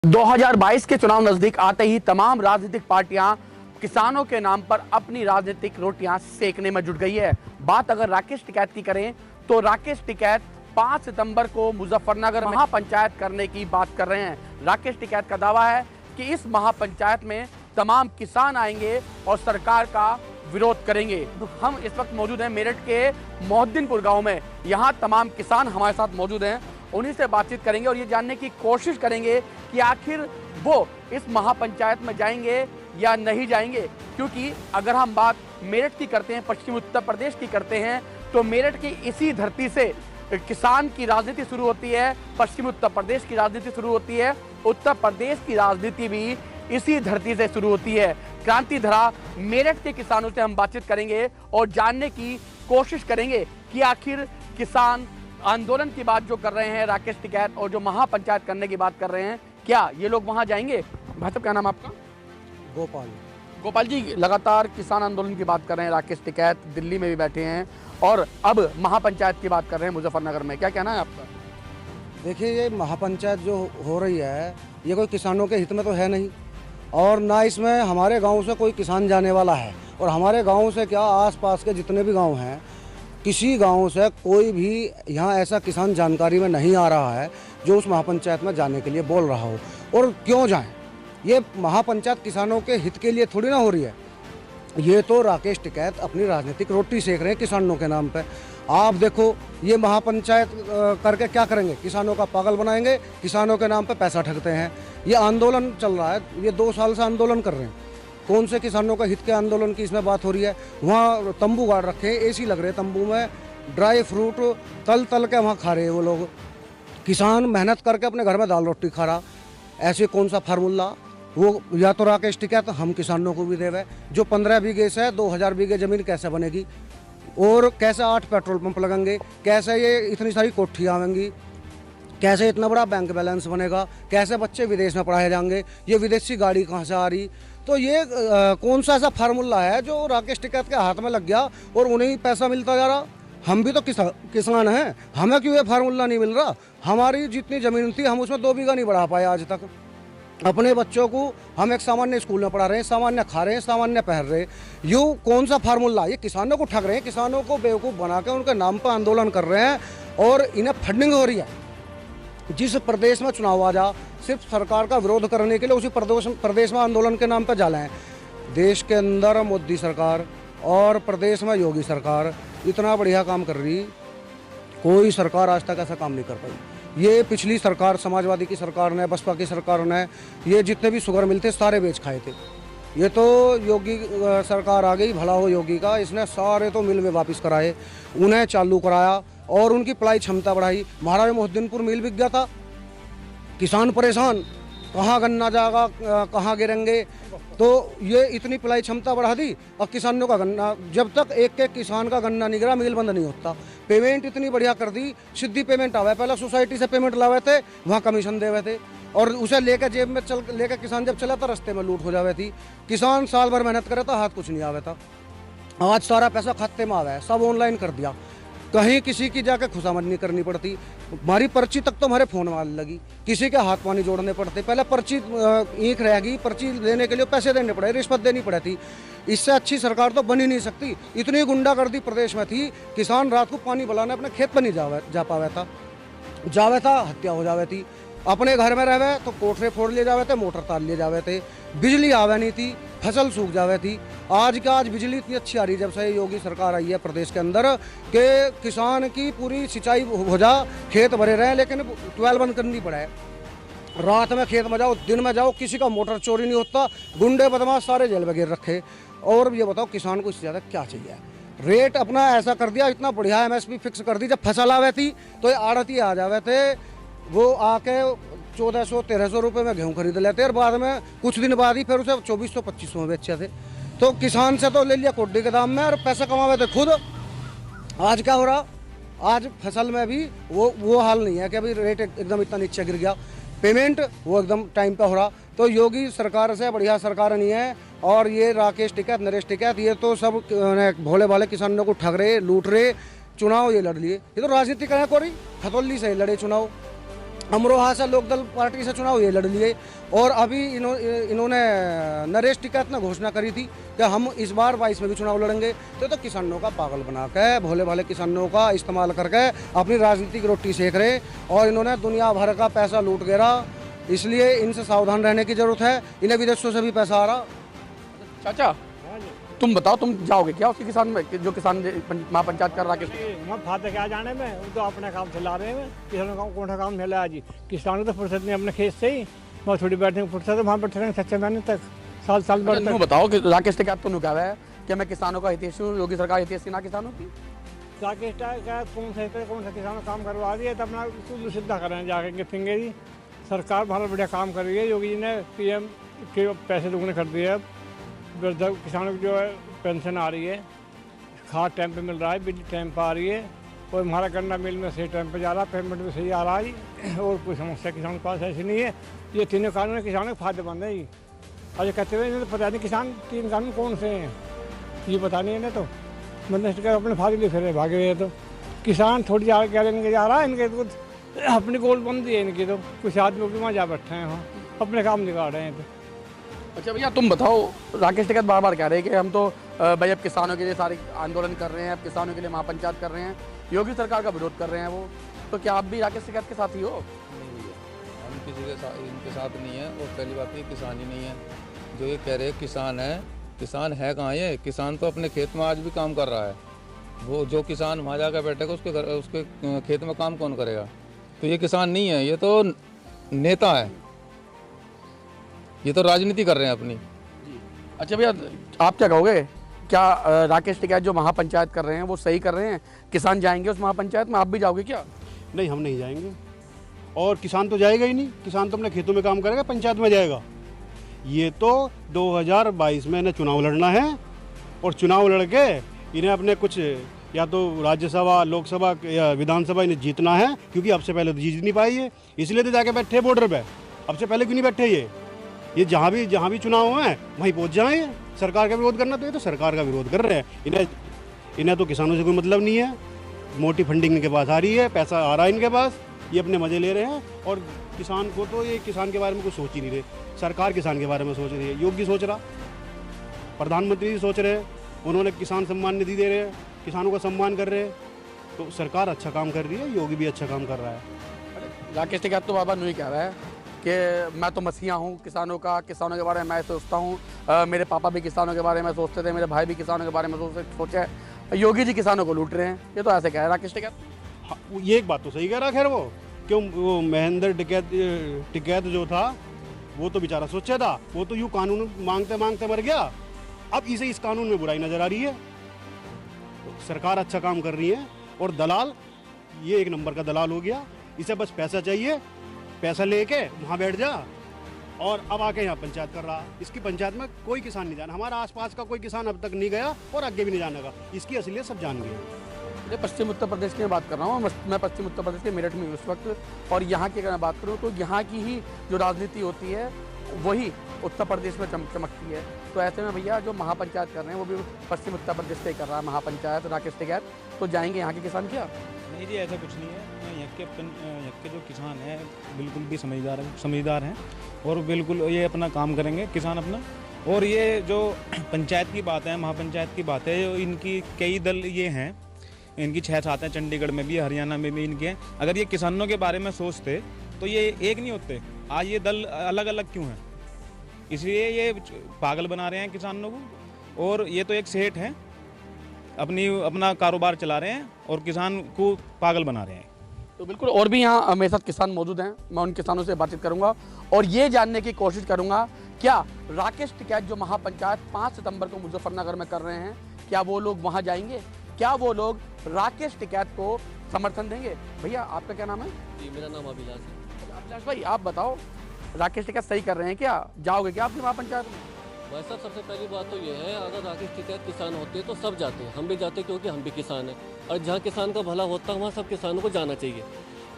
2022 के चुनाव नजदीक आते ही तमाम राजनीतिक पार्टियां किसानों के नाम पर अपनी राजनीतिक रोटियां सेकने में जुट गई है। बात अगर राकेश टिकैत की करें तो राकेश टिकैत 5 सितंबर को मुजफ्फरनगर में महापंचायत करने की बात कर रहे हैं। राकेश टिकैत का दावा है कि इस महापंचायत में तमाम किसान आएंगे और सरकार का विरोध करेंगे। हम इस वक्त मौजूद हैं मेरठ के मोहद्दीनपुर गांव में। यहाँ तमाम किसान हमारे साथ मौजूद हैं, उन्हीं से बातचीत करेंगे और ये जानने की कोशिश करेंगे कि आखिर वो इस महापंचायत में जाएंगे या नहीं जाएंगे। क्योंकि अगर हम बात मेरठ की करते हैं, पश्चिमी उत्तर प्रदेश की करते हैं, तो मेरठ की इसी धरती से किसान की राजनीति शुरू होती है, पश्चिमी उत्तर प्रदेश की राजनीति शुरू होती है, उत्तर प्रदेश की राजनीति भी इसी धरती से शुरू होती है। क्रांति धरा मेरठ के किसानों से हम बातचीत करेंगे और जानने की कोशिश करेंगे कि आखिर किसान आंदोलन की बात जो कर रहे हैं राकेश टिकैत और जो महापंचायत करने की बात कर रहे हैं, क्या ये लोग वहां जाएंगे? भाई साहब, क्या नाम आपका? गोपाल। गोपाल जी, लगातार किसान आंदोलन की बात कर रहे हैं राकेश टिकैत, दिल्ली में भी बैठे हैं और अब महापंचायत की बात कर रहे हैं मुजफ्फरनगर में, क्या कहना है आपका? देखिए, ये महापंचायत जो हो रही है ये कोई किसानों के हित में तो है नहीं, और ना इसमें हमारे गांव से कोई किसान जाने वाला है। और हमारे गांव से क्या, आसपास के जितने भी गांव हैं, किसी गांव से कोई भी यहाँ ऐसा किसान जानकारी में नहीं आ रहा है जो उस महापंचायत में जाने के लिए बोल रहा हो। और क्यों जाएं? ये महापंचायत किसानों के हित के लिए थोड़ी ना हो रही है। ये तो राकेश टिकैत अपनी राजनीतिक रोटी सेक रहे हैं किसानों के नाम पे। आप देखो, ये महापंचायत करके क्या करेंगे? किसानों का पागल बनाएंगे, किसानों के नाम पे पैसा ठगते हैं। ये आंदोलन चल रहा है, ये 2 साल से आंदोलन कर रहे हैं। कौन से किसानों का हित के आंदोलन की इसमें बात हो रही है? वहाँ तंबू गाड़ रखे हैं, एसी लग रहे हैं तंबू में, ड्राई फ्रूट तल तल के वहाँ खा रहे हैं वो लोग। किसान मेहनत करके अपने घर में दाल रोटी खा रहा। ऐसे कौन सा फार्मूला? वो या तो राकेश टिकैत हम किसानों को भी देवे, जो 15 बीघे से 2000 बीघे जमीन कैसे बनेगी, और कैसे 8 पेट्रोल पंप लगेंगे, कैसे ये इतनी सारी कोठियाँ आवेंगी, कैसे इतना बड़ा बैंक बैलेंस बनेगा, कैसे बच्चे विदेश में पढ़ाए जाएंगे, ये विदेशी गाड़ी कहाँ से आ रही? तो ये कौन सा ऐसा फार्मूला है जो राकेश टिकैत के हाथ में लग गया और उन्हें पैसा मिलता जा रहा? हम भी तो किसान हैं, हमें क्यों ये फार्मूला नहीं मिल रहा? हमारी जितनी ज़मीन थी हम उसमें 2 बीघा नहीं बढ़ा पाए आज तक। अपने बच्चों को हम एक सामान्य स्कूल में पढ़ा रहे हैं, सामान्य खा रहे हैं, सामान्य पहन रहे हैं। यूँ कौन सा फार्मूला? ये किसानों को ठग रहे हैं, किसानों को बेवकूफ़ बना के उनके नाम पर आंदोलन कर रहे हैं और इन्हें फंडिंग हो रही है। जिस प्रदेश में चुनाव आ जा, सिर्फ सरकार का विरोध करने के लिए उसी प्रदेश में आंदोलन के नाम पर जाला है। देश के अंदर मोदी सरकार और प्रदेश में योगी सरकार इतना बढ़िया काम कर रही, कोई सरकार आज तक ऐसा काम नहीं कर पाई। ये पिछली सरकार, समाजवादी की सरकार ने, बसपा की सरकार ने, ये जितने भी शुगर मिलते सारे बेच खाए थे। ये तो योगी सरकार आ गई, भला हो योगी का, इसने सारे तो मिल में वापस कराए, उन्हें चालू कराया और उनकी पलाई क्षमता बढ़ाई। महाराज मोहद्दीनपुर मिल बिक गया था, किसान परेशान, कहाँ गन्ना जाएगा, कहाँ गिरेंगे, तो ये इतनी पलाई क्षमता बढ़ा दी। और किसानों का गन्ना, जब तक एक किसान का गन्ना नहीं गिरा मिल बंद नहीं होता। पेमेंट इतनी बढ़िया कर दी, सीधी पेमेंट आवे, पहले सोसाइटी से पेमेंट लावे थे, वहाँ कमीशन देवे थे, और उसे लेकर जेब में लेकर किसान जब चला था रास्ते में लूट हो जावे थी। किसान साल भर मेहनत करे था, हाथ कुछ नहीं आवे था। आज सारा पैसा खाते में आवा है, सब ऑनलाइन कर दिया, कहीं किसी की जाके खुशामद नहीं करनी पड़ती। हमारी पर्ची तक तो हमारे फ़ोन वाले लगी, किसी के हाथ पानी जोड़ने पड़ते। पहले पर्ची ईंख रहेगी, पर्ची लेने के लिए पैसे देने पड़े, रिश्वत देनी पड़ती। इससे अच्छी सरकार तो बन ही नहीं सकती। इतनी गुंडागर्दी प्रदेश में थी, किसान रात को पानी बुलाने अपने खेत पर नहीं जा पावे था, जावे था हत्या हो जावे थी। अपने घर में रहे तो कोठरे फोड़ लिए जावे थे, मोटर तार लिए जावे थे, बिजली आवे नहीं थी, फसल सूख जावे थी। आज बिजली इतनी अच्छी आ रही जब से योगी सरकार आई है प्रदेश के अंदर, कि किसान की पूरी सिंचाई हो जा, खेत भरे रहे, लेकिन ट्वेल बंद करनी पड़े। रात में खेत में जाओ, दिन में जाओ, किसी का मोटर चोरी नहीं होता, गुंडे बदमाश सारे जेल में गिर रखे। और ये बताओ, किसान को इससे ज़्यादा क्या चाहिए? रेट अपना ऐसा कर दिया, इतना बढ़िया MSP फिक्स कर दी। जब फसल आवे थी तो ये आड़ती आ जावे थे, वो आके 1400-1300 रुपये में गेहूँ खरीद लेते, और बाद में कुछ दिन बाद ही फिर उसे 2400-2500 में बेचे थे। तो किसान से तो ले लिया कोड्डी के दाम में और पैसा कमावे थे खुद। आज क्या हो रहा? आज फसल में भी वो हाल नहीं है कि अभी रेट एकदम इतना नीचे गिर गया, पेमेंट वो एकदम टाइम पे हो रहा। तो योगी सरकार से बढ़िया सरकार नहीं है। और ये राकेश टिकैत, नरेश टिकैत, ये तो सब भोले भाले किसानों को ठग रहे, लूट रहे। चुनाव ये लड़ लिए, ये तो राजनीति करें कोई खतौली से लड़े चुनाव। अमरोहा से लोकदल पार्टी से चुनाव ये लड़ लिए और अभी इन्होंने नरेश टिकैत ने घोषणा करी थी कि हम इस बार 22 में भी चुनाव लड़ेंगे। तो किसानों का पागल बना के, भोले भाले किसानों का इस्तेमाल करके अपनी राजनीतिक रोटी सेक रहे और इन्होंने दुनिया भर का पैसा लूट गिरा। इसलिए इनसे सावधान रहने की जरूरत है। इन्हें विदेशों से भी पैसा आ रहा। चाचा तुम बताओ, तुम जाओगे क्या उसके किसान में, जो किसान महापंचायत कर रहा है? मैं फायदा क्या जाने में, वो तो अपने काम चला रहे हैं। किसानों का कौन सा काम चला जी? किसानों को तो फुर्सत नहीं अपने खेत से ही, वहाँ थोड़ी बैठने की फुर्सत है, वहाँ बैठे रहेंगे 6 महीने तक, साल भर तक। बताओ कि राकेश टिकैत तो कहा है कि मैं किसानों का हितैषी हूँ, योगी सरकार हितैषी ना किसानों की। राकेश टिकैत कौन सा किसानों काम करवा रही है, तो अपना कुल सीधा करें जाके फिंगे जी। सरकार बहुत बढ़िया काम कर रही है। योगी जी ने PM के पैसे दुगने कर दिए। वृद्ध किसानों की जो है पेंशन आ रही है, खाद टाइम पे मिल रहा है, बिजली टाइम पर आ रही है और हमारा गन्ना मिल में सही टाइम पे जा रहा है, पेमेंट भी सही आ रहा है और कोई समस्या किसानों के पास ऐसी नहीं है। ये तीनों कानून किसानों के फायदेमंद है। और ये कहते हुए इन्हें तो पता नहीं किसान 3 कानून कौन से हैं, ये पता नहीं इन्हें। तो मतलब अपने फायदे लिए फिर भागे हुए। तो किसान थोड़ी आगे क्या लेने के जा रहा है, इनके तो अपनी गोलबंदी है इनकी। तो कुछ आदमी वहाँ जा बैठे हैं, वहाँ अपने काम निकाल रहे हैं। तो अच्छा भैया तुम बताओ, राकेश टिकैत बार बार कह रहे हैं कि हम तो भाई अब किसानों के लिए सारे आंदोलन कर रहे हैं, अब किसानों के लिए महापंचायत कर रहे हैं, योगी सरकार का विरोध कर रहे हैं वो, तो क्या आप भी राकेश टिकैत के साथ ही हो? नहीं भैया, हम किसी के साथ इनके साथ नहीं है। और पहली बात ये किसान ही नहीं है जो ये कह रहे हैं किसान है। किसान है कहाँ ये? किसान तो अपने खेत में आज भी काम कर रहा है। वो जो किसान वहाँ जाकर बैठेगा उसके खेत में काम कौन करेगा? तो ये किसान नहीं है, ये तो नेता है, ये तो राजनीति कर रहे हैं अपनी। अच्छा भैया आप क्या कहोगे, क्या राकेश टिकैत जो महापंचायत कर रहे हैं वो सही कर रहे हैं? किसान जाएंगे उस महापंचायत में, आप भी जाओगे क्या? नहीं, हम नहीं जाएंगे और किसान तो जाएगा ही नहीं। किसान तो अपने खेतों में काम करेगा, पंचायत में जाएगा। ये तो 2022 में इन्हें चुनाव लड़ना है और चुनाव लड़के इन्हें अपने कुछ या तो राज्यसभा, लोकसभा या विधानसभा इन्हें जीतना है, क्योंकि अब से पहले तो जीत नहीं पाई है, इसलिए तो जाके बैठे बॉर्डर पे। अब से पहले क्यों नहीं बैठे ये जहाँ भी चुनाव हुए हैं वहीं पहुँच जाए। सरकार का विरोध करना तो ये तो सरकार का विरोध कर रहे हैं। इन्हें तो किसानों से कोई मतलब नहीं है। मोटी फंडिंग इनके पास आ रही है, पैसा आ रहा है इनके पास, ये अपने मज़े ले रहे हैं। और किसान को तो ये किसान के बारे में कुछ सोच ही नहीं रहे। सरकार किसान के बारे में सोच रही है, योगी सोच रहा, प्रधानमंत्री सोच रहे हैं, उन्होंने किसान सम्मान निधि दे रहे हैं, किसानों का सम्मान कर रहे हैं। तो सरकार अच्छा काम कर रही है, योगी भी अच्छा काम कर रहा है। राकेश टिकैत तो बाबा नहीं कह रहा है कि मैं तो मसीहा हूँ किसानों का, किसानों के बारे में मैं सोचता हूँ, मेरे पापा भी किसानों के बारे में सोचते थे, मेरे भाई भी किसानों के बारे में सोचे। योगी जी किसानों को लूट रहे हैं, ये तो ऐसे कह रहा है राकेश टिकैत। हाँ, ये एक बात तो सही कह रहा। खैर वो क्यों, वो महेंद्र टिकैत जो था वो तो बेचारा सोचा था, वो तो यूँ कानून मांगते मांगते मर गया। अब इसे इस कानून में बुराई नजर आ रही है। तो सरकार अच्छा काम कर रही है और दलाल ये 1 नंबर का दलाल हो गया। इसे बस पैसा चाहिए, पैसा लेके वहाँ बैठ जा और अब आके यहाँ पंचायत कर रहा। इसकी पंचायत में कोई किसान नहीं जाना, हमारा आसपास का कोई किसान अब तक नहीं गया और आगे भी नहीं जानेगा। इसकी असलियत सब जान गए। मैं पश्चिम उत्तर प्रदेश की मैं बात कर रहा हूँ, मैं पश्चिम उत्तर प्रदेश के मेरठ में हूँ इस वक्त, और यहाँ की अगर मैं बात करूँ तो यहाँ की ही जो राजनीति होती है वही उत्तर प्रदेश में चमकती है। तो ऐसे में भैया जो महापंचायत कर रहे हैं वो भी पश्चिम उत्तर प्रदेश से कर रहा है महापंचायत राकेश टिकैत, तो जाएंगे यहाँ के किसान क्या? नहीं जी, ऐसा कुछ नहीं है। यहाँ के जो किसान हैं बिल्कुल भी समझदार हैं और बिल्कुल ये अपना काम करेंगे, किसान अपना। और ये जो पंचायत की बात है, महापंचायत की बात है, इनकी कई दल ये हैं, इनकी 6-7 हैं, चंडीगढ़ में भी, हरियाणा में भी इनके हैं। अगर ये किसानों के बारे में सोचते तो ये एक नहीं होते। आज ये दल अलग अलग क्यों हैं? इसलिए ये पागल बना रहे हैं किसानों को। और ये तो एक सेठ हैं, अपना कारोबार चला रहे हैं और किसान को पागल बना रहे हैं। तो बिल्कुल, और भी यहाँ मेरे साथ किसान मौजूद हैं, मैं उन किसानों से बातचीत करूंगा और ये जानने की कोशिश करूंगा क्या राकेश टिकैत जो महापंचायत 5 सितंबर को मुजफ्फरनगर में कर रहे हैं, क्या वो लोग वहाँ जाएंगे? क्या वो लोग राकेश टिकैत को समर्थन देंगे? भैया आपका क्या नाम है? जी, मेरा नाम अभिलाष है। अभिलाष भाई आप बताओ, राकेश टिकैत सही कर रहे हैं क्या? जाओगे क्या आपकी महापंचायत में? भाई साहब, सबसे पहली बात तो ये है, अगर राकेश टिकैत किसान होते हैं तो सब जाते हैं, हम भी जाते हैं क्योंकि हम भी किसान हैं। और जहाँ किसान का भला होता है वहाँ सब किसानों को जाना चाहिए।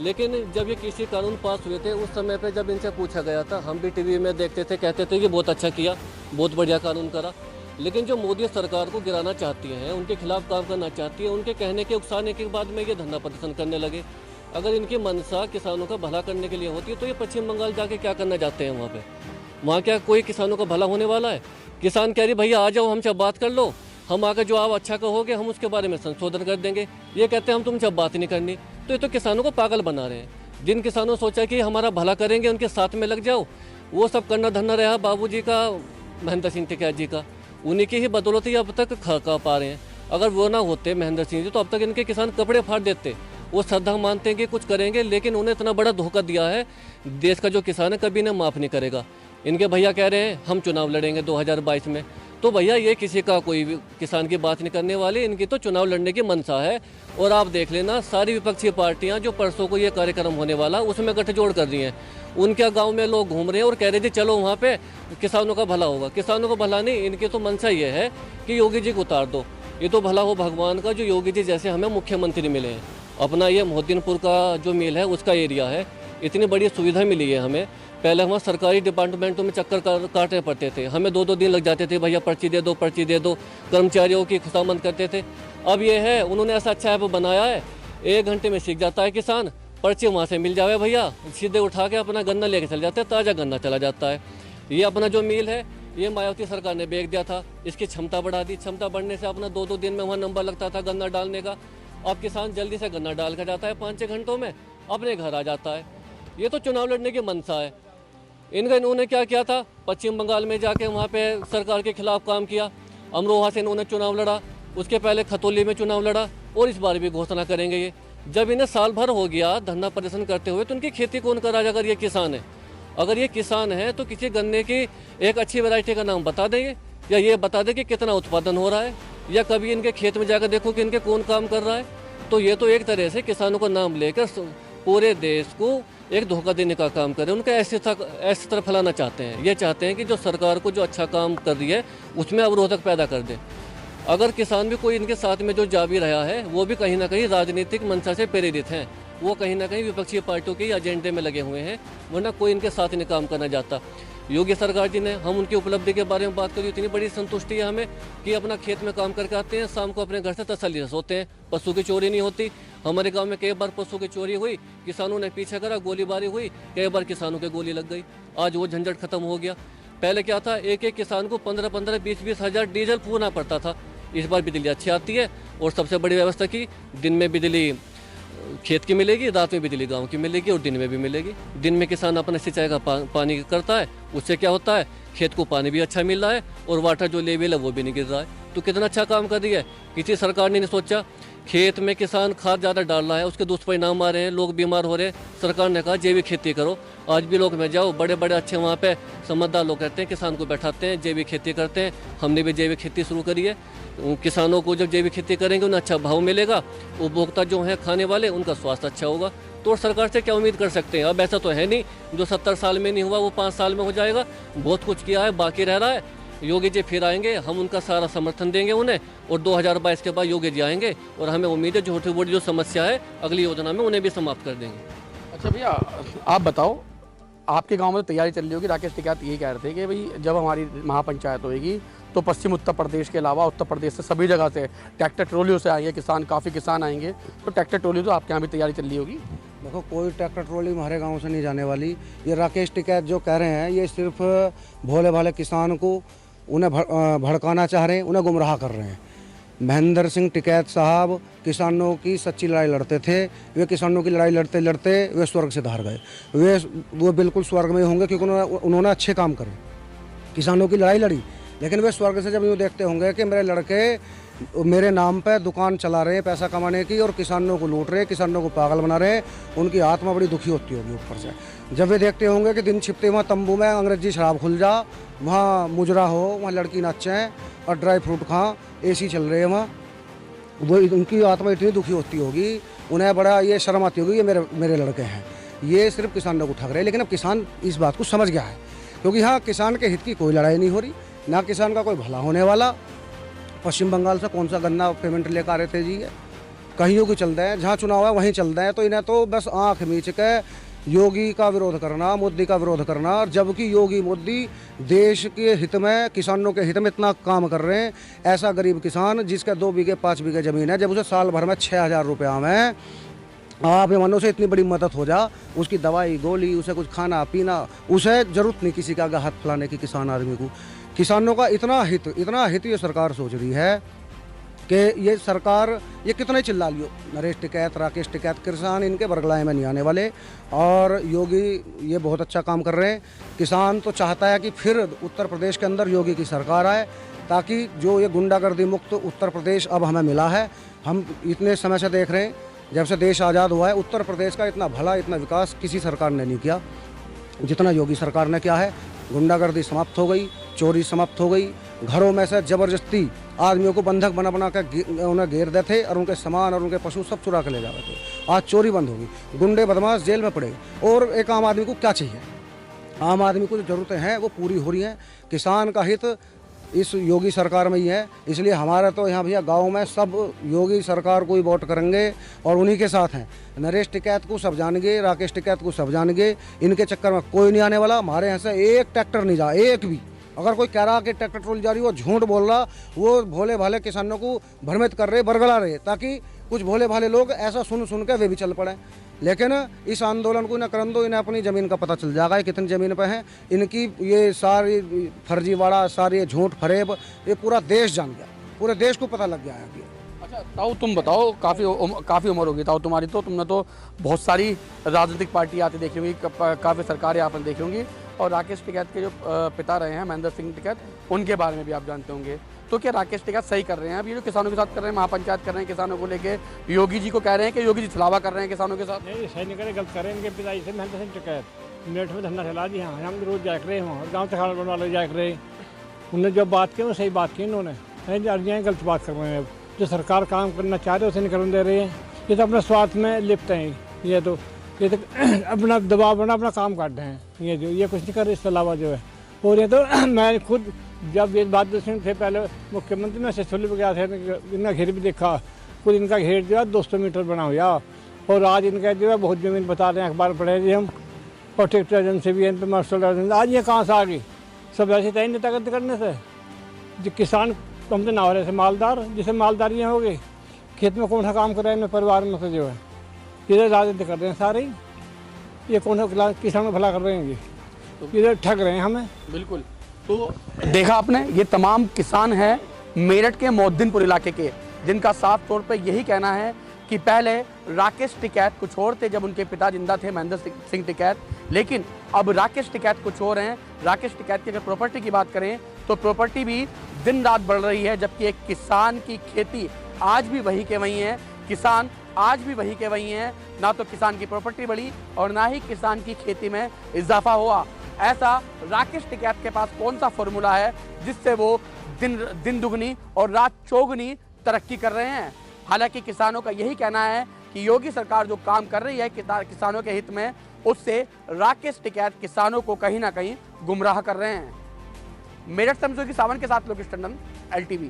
लेकिन जब ये कृषि कानून पास हुए थे उस समय पे जब इनसे पूछा गया था, हम भी टीवी में देखते थे, कहते थे कि बहुत अच्छा किया, बहुत बढ़िया कानून करा। लेकिन जो मोदी सरकार को गिराना चाहती हैं, उनके खिलाफ काम करना चाहती है, उनके कहने के उकसाने के बाद में ये धरना प्रदर्शन करने लगे। अगर इनकी मंशा किसानों का भला करने के लिए होती है तो ये पश्चिम बंगाल जाके क्या करना चाहते हैं वहाँ पे? वहाँ क्या कोई किसानों का भला होने वाला है? किसान कह रही भैया आ जाओ, हमसे बात कर लो, हम आकर जो आप अच्छा कहोगे हम उसके बारे में संशोधन कर देंगे। ये कहते हैं हम तुमसे बात नहीं करनी। तो ये तो किसानों को पागल बना रहे हैं। जिन किसानों ने सोचा कि हमारा भला करेंगे उनके साथ में लग जाओ, वो सब करना धरना रहा बाबूजी का, महेंद्र सिंह टिकैत जी का। उन्हीं की ही बदौलत ही अब तक खा पा रहे हैं। अगर वो ना होते महेंद्र सिंह जी तो अब तक इनके किसान कपड़े फाड़ देते। वो श्रद्धा मानते हैं कि कुछ करेंगे, लेकिन उन्हें इतना बड़ा धोखा दिया है, देश का जो किसान है कभी इन्हें माफ़ नहीं करेगा। इनके भैया कह रहे हैं हम चुनाव लड़ेंगे 2022 में, तो भैया ये किसी का कोई भी किसान की बात नहीं करने वाली, इनकी तो चुनाव लड़ने की मंशा है। और आप देख लेना सारी विपक्षी पार्टियां जो परसों को ये कार्यक्रम होने वाला उसमें गठजोड़ कर रही हैं। उनके गांव में लोग घूम रहे हैं और कह रहे थे चलो वहाँ पे किसानों का भला होगा। किसानों का भला नहीं, इनकी तो मंशा ये है कि योगी जी को उतार दो। ये तो भला हो भगवान का जो योगी जी जैसे हमें मुख्यमंत्री मिले हैं। अपना ये मोहद्दीनपुर का जो मिल है उसका एरिया है, इतनी बड़ी सुविधा मिली है हमें। पहले हम सरकारी डिपार्टमेंटों में चक्कर काटने पड़ते थे, हमें 2-2 दिन लग जाते थे, भैया पर्ची दे दो पर्ची दे दो, कर्मचारियों की खुशामद करते थे। अब ये है उन्होंने ऐसा अच्छा ऐप बनाया है, 1 घंटे में सीख जाता है किसान, पर्ची वहाँ से मिल जावे भैया, सीधे उठा के अपना गन्ना लेके चल जाते हैं, ताज़ा गन्ना चला जाता है। ये अपना जो मिल है ये मायावती सरकार ने बेच दिया था, इसकी क्षमता बढ़ा दी। क्षमता बढ़ने से अपना 2-2 दिन में वहाँ नंबर लगता था गन्ना डालने का। अब किसान जल्दी से गन्ना डाल कर जाता है, 5-6 घंटों में अपने घर आ जाता है। ये तो चुनाव लड़ने की मंशा है इन्होंने क्या किया था, पश्चिम बंगाल में जाके वहाँ पे सरकार के खिलाफ काम किया, अमरोहा से इन्होंने चुनाव लड़ा, उसके पहले खतौली में चुनाव लड़ा, और इस बार भी घोषणा करेंगे ये। जब इन्हें साल भर हो गया धरना प्रदर्शन करते हुए तो उनकी खेती कौन करा अगर ये किसान है? अगर ये किसान है तो किसी गन्ने की एक अच्छी वैरायटी का नाम बता देंगे, या ये बता दें कि कितना उत्पादन हो रहा है, या कभी इनके खेत में जाकर देखो कि इनके कौन काम कर रहा है। तो ये तो एक तरह से किसानों का नाम लेकर पूरे देश को एक धोखा देने का काम कर रहे हैं। उनका ऐसे तरफ फैलाना चाहते हैं। ये चाहते हैं कि जो सरकार को जो अच्छा काम कर रही है उसमें अवरोधक पैदा कर दे। अगर किसान भी कोई इनके साथ में जो जा भी रहा है वो भी कहीं ना कहीं राजनीतिक मंशा से प्रेरित हैं, वो कहीं ना कहीं विपक्षी पार्टियों के एजेंडे में लगे हुए हैं, वरना कोई इनके साथ नहीं काम करना चाहता। योगी सरकार जी ने, हम उनकी उपलब्धि के बारे में बात करें, इतनी बड़ी संतुष्टि है हमें कि अपना खेत में काम करके आते हैं, शाम को अपने घर से तसल्ली से सोते हैं, पशु की चोरी नहीं होती। हमारे गांव में कई बार पशु की चोरी हुई, किसानों ने पीछे करा, गोलीबारी हुई, कई बार किसानों के गोली लग गई। आज वो झंझट खत्म हो गया। पहले क्या था, एक एक किसान को 15-15, 20-20 हज़ार डीजल फूकना पड़ता था। इस बार बिजली अच्छी आती है, और सबसे बड़ी व्यवस्था की, दिन में बिजली खेत की मिलेगी, रात में बिजली गांव की मिलेगी, और दिन में भी मिलेगी। दिन में किसान अपने सिंचाई का पानी करता है, उससे क्या होता है, खेत को पानी भी अच्छा मिल रहा है, और वाटर जो लेवल है वो भी नहीं गिर रहा है। तो कितना अच्छा काम कर रही है। किसी सरकार ने नहीं सोचा खेत में किसान खाद ज़्यादा डाल रहा है, उसके दुष्परिणाम आ रहे हैं, लोग बीमार हो रहे हैं। सरकार ने कहा जैविक खेती करो। आज भी लोग में जाओ, बड़े बड़े अच्छे वहाँ पे समझदार लोग कहते हैं, किसान को बैठाते हैं, जैविक खेती करते हैं। हमने भी जैविक खेती शुरू करी है। किसानों को जब जैविक खेती करेंगे उन्हें अच्छा भाव मिलेगा, उपभोक्ता जो हैं खाने वाले उनका स्वास्थ्य अच्छा होगा। तो सरकार से क्या उम्मीद कर सकते हैं? अब ऐसा तो है नहीं जो 70 साल में नहीं हुआ वो 5 साल में हो जाएगा। बहुत कुछ किया है, बाकी रह रहा है। योगी जी फिर आएंगे, हम उनका सारा समर्थन देंगे उन्हें, और 2022 के बाद योगी जी आएंगे, और हमें उम्मीद है छोटी बड़ी जो समस्या है अगली योजना में उन्हें भी समाप्त कर देंगे। अच्छा भैया, आप बताओ, आपके गांव में तो तैयारी चल रही होगी। राकेश टिकैत यही कह रहे थे कि भाई जब हमारी महापंचायत होगी तो पश्चिम उत्तर प्रदेश के अलावा उत्तर प्रदेश से सभी जगह से ट्रैक्टर ट्रॉलियों से आएंगे किसान, काफ़ी किसान आएंगे। तो ट्रैक्टर ट्रॉली तो आपके यहाँ भी तैयारी चल रही होगी। देखो, कोई ट्रैक्टर ट्रॉली हमारे गांव से नहीं जाने वाली। ये राकेश टिकैत जो कह रहे हैं ये सिर्फ भोले भाले किसान को उन्हें भड़काना चाह रहे हैं, उन्हें गुमराह कर रहे हैं। महेंद्र सिंह टिकैत साहब किसानों की सच्ची लड़ाई लड़ते थे। वे किसानों की लड़ाई लड़ते लड़ते वे स्वर्ग से धार गए। वो बिल्कुल स्वर्ग में होंगे क्योंकि उन्होंने अच्छे काम करे, किसानों की लड़ाई लड़ी। लेकिन वे स्वर्ग से जब यूँ देखते होंगे कि मेरे लड़के मेरे नाम पे दुकान चला रहे हैं पैसा कमाने की, और किसानों को लूट रहे हैं, किसानों को पागल बना रहे हैं, उनकी आत्मा बड़ी दुखी होती होगी ऊपर से। जब वे देखते होंगे कि दिन छिपते वहाँ तंबू में अंग्रेजी शराब खुल जा, वहाँ मुजरा हो, वहाँ लड़की नाचें और ड्राई फ्रूट खां, AC चल रहे हैं वहाँ, वो उनकी आत्मा इतनी दुखी होती होगी, उन्हें बड़ा ये शर्म आती होगी, ये मेरे लड़के हैं। ये सिर्फ किसानों को ठग रहे हैं। लेकिन अब किसान इस बात को समझ गया है, क्योंकि हाँ, किसान के हित की कोई लड़ाई नहीं हो रही, ना किसान का कोई भला होने वाला। पश्चिम बंगाल से कौन सा गन्ना पेमेंट लेकर आ रहे थे जी, कहीं की चल रहे हैं, जहाँ चुनाव है वहीं चल रहे हैं। तो इन्हें तो बस आँख मीच के योगी का विरोध करना, मोदी का विरोध करना, और जबकि योगी मोदी देश के हित में, किसानों के हित में इतना काम कर रहे हैं। ऐसा गरीब किसान जिसका 2 बीघे 5 बीघे ज़मीन है, जब उसे साल भर में 6,000 रुपया में आप ये मानो उसे इतनी बड़ी मदद हो जा, उसकी दवाई गोली, उसे कुछ खाना पीना, उसे जरूरत नहीं किसी का आगे हाथ फैलाने की किसान आदमी को। किसानों का इतना हित ये सरकार सोच रही है कि ये सरकार ये कितने चिल्ला लियो, नरेश टिकैत, राकेश टिकैत, किसान इनके बरगलाए में नहीं आने वाले। और योगी ये बहुत अच्छा काम कर रहे हैं। किसान तो चाहता है कि फिर उत्तर प्रदेश के अंदर योगी की सरकार आए, ताकि जो ये गुंडागर्दी मुक्त उत्तर प्रदेश अब हमें मिला है, हम इतने समय से देख रहे हैं, जब से देश आज़ाद हुआ है उत्तर प्रदेश का इतना भला, इतना विकास किसी सरकार ने नहीं किया जितना योगी सरकार ने किया है। गुंडागर्दी समाप्त हो गई, चोरी समाप्त हो गई, घरों में से जबरदस्ती आदमियों को बंधक बना कर उन्हें घेर देते थे और उनके सामान और उनके पशु सब चुरा के ले जाते थे। आज चोरी बंद होगी, गुंडे बदमाश जेल में पड़े। और एक आम आदमी को क्या चाहिए? आम आदमी को जो ज़रूरतें हैं वो पूरी हो रही हैं। किसान का हित इस योगी सरकार में ही है, इसलिए हमारा तो यहाँ भैया गांव में सब योगी सरकार को ही वोट करेंगे और उन्हीं के साथ हैं। नरेश टिकैत को सब जानेंगे, राकेश टिकैत को सब जानेंगे, इनके चक्कर में कोई नहीं आने वाला। हमारे यहाँ से एक ट्रैक्टर नहीं जा, एक भी। अगर कोई कह रहा कि ट्रैक्टर ट्रोल जा रही, वो झूठ बोल रहा, वो भोले भाले किसानों को भ्रमित कर रहे, बरगला रहे, ताकि कुछ भोले भाले लोग ऐसा सुन के वे भी चल पड़े। लेकिन इस आंदोलन को इन्हें करन दो, इन्हें अपनी ज़मीन का पता चल जाएगा कितनी ज़मीन पे हैं इनकी। ये सारी फर्जीवाड़ा, सारी झूठ फरेब, ये पूरा देश जान गया, पूरे देश को पता लग गया है अभी। अच्छा ताऊ, तुम बताओ, काफ़ी उम्र होगी ताऊ तुम्हारी, तो तुमने तो बहुत सारी राजनीतिक पार्टी आती देखी होंगी, काफ़ी सरकारें आपने देखी होंगी, और राकेश टिकैत के जो पिता रहे हैं महेंद्र सिंह टिकैत, उनके बारे में भी आप जानते होंगे। तो क्या राकेश टिकैत सही कर रहे हैं? अब ये जो किसानों के साथ कर रहे हैं, महापंचायत कर रहे हैं किसानों को लेके, योगी जी को कह रहे हैं कि योगी जी छलावा कर रहे हैं किसानों के साथ। नहीं, सही नहीं करे, गलत करें। इनके पिता से महेंद्र सिंह टिकैत मेरठ में धंधा चला दी। हाँ, हम रोज जाकर रहे हैं और गाँव से खाना बनवा लो जाकर रहे। उन्होंने जो बात की वो सही बात की, इन्होंने अर्जियाँ गलत बात कर रहे हैं। जो सरकार काम करना चाह रहे उसे नहीं करने दे रही है। ये तो अपने स्वार्थ में लिप्त हैं। ये तो अपना दबाव बना, अपना काम काट रहे हैं। ये कुछ नहीं कर रहे इसके अलावा जो है। और ये तो मैं खुद जब ये बात सुनने से पहले मुख्यमंत्री में सिसोली पर गया था, इनका घेर भी देखा। खुद इनका घेर जो है 200 मीटर बना हुआ, और आज इनका जो है बहुत ज़मीन बता रहे हैं, अखबार पढ़े थे हम, और ट्रैक्टर एजेंसी भी है इन पर, मार्शल एजेंसी। आज ये कहाँ से आ गई? सब ऐसे तय नेतागत करने से। जो किसान हम तो ना हो रहे थे मालदार, जिसे मालदारियाँ हो गई, खेत में कौन सा काम कर रहे हैं परिवार में से जो है, ये राजनीति कर रहे हैं सारे। ये कौन सा किसान को भला कर रहे हैं? ये ठग रहे हैं हमें। बिल्कुल। तो देखा आपने, ये तमाम किसान हैं मेरठ के मोहद्दीनपुर इलाके के, जिनका साफ तौर पे यही कहना है कि पहले राकेश टिकैत कुछ और थे जब उनके पिता जिंदा थे महेंद्र सिंह टिकैत, लेकिन अब राकेश टिकैत कुछ और हैं। राकेश टिकैत की अगर प्रॉपर्टी की बात करें तो प्रॉपर्टी भी दिन रात बढ़ रही है, जबकि एक किसान की खेती आज भी वही के वही है। किसान आज भी वही के वही हैं। ना तो किसान की प्रॉपर्टी बढ़ी और ना ही किसान की खेती में इजाफा हुआ। ऐसा राकेश टिकैत के पास कौन सा फॉर्मूला है जिससे वो दिन दुगनी और रात चौगुनी तरक्की कर रहे हैं? हालांकि किसानों का यही कहना है कि योगी सरकार जो काम कर रही है किसानों के हित में, उससे राकेश टिकैत किसानों को कहीं ना कहीं गुमराह कर रहे हैं। मेरठ से सावन के साथ लोकेश टंडन, LTV।